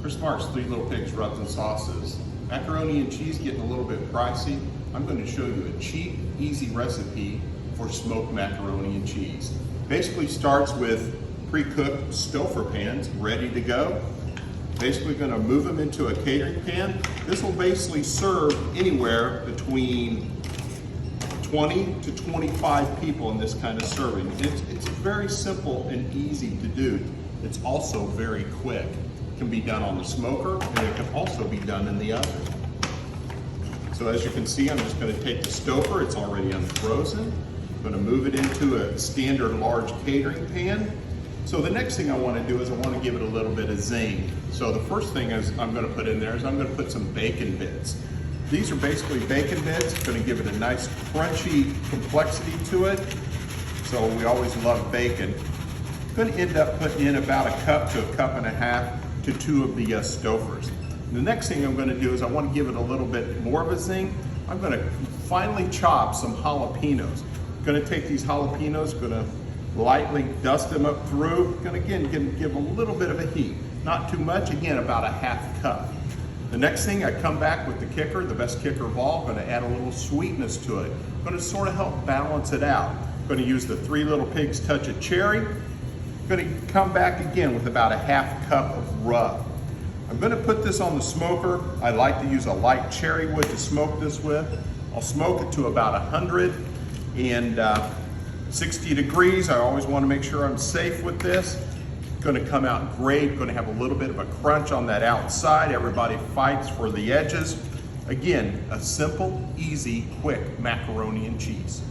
Chris Mark's Three Little Pigs Rubs and Sauces. Macaroni and cheese getting a little bit pricey. I'm going to show you a cheap, easy recipe for smoked macaroni and cheese. Basically starts with pre-cooked Stouffer pans ready to go. Basically going to move them into a catering pan. This will basically serve anywhere between 20 to 25 people in this kind of serving. It's very simple and easy to do. It's also very quick. It can be done on the smoker and it can also be done in the oven. So as you can see, I'm just going to take the Stouffer, it's already unfrozen. I'm going to move it into a standard large catering pan. So the next thing I want to do is I want to give it a little bit of zing. So the first thing I'm going to put in there is I'm going to put some bacon bits. These are basically bacon bits. It's going to give it a nice crunchy complexity to it. So we always love bacon. I'm going to end up putting in about a cup to a cup and a half to 2 of the Stouffers. The next thing I'm going to do is I want to give it a little bit more of a zing. I'm going to finely chop some jalapenos. I'm going to take these jalapenos, going to lightly dust them up through. Going to again give a little bit of a heat. Not too much, again about a half cup. The next thing, I come back with the kicker, the best kicker of all. I'm going to add a little sweetness to it. I'm going to sort of help balance it out. I'm going to use the Three Little Pigs touch of cherry. I'm going to come back again with about a half cup of rub. I'm going to put this on the smoker. I like to use a light cherry wood to smoke this with. I'll smoke it to about 160 degrees. I always want to make sure I'm safe with this. Going to come out great, going to have a little bit of a crunch on that outside. Everybody fights for the edges. Again, a simple, easy, quick macaroni and cheese.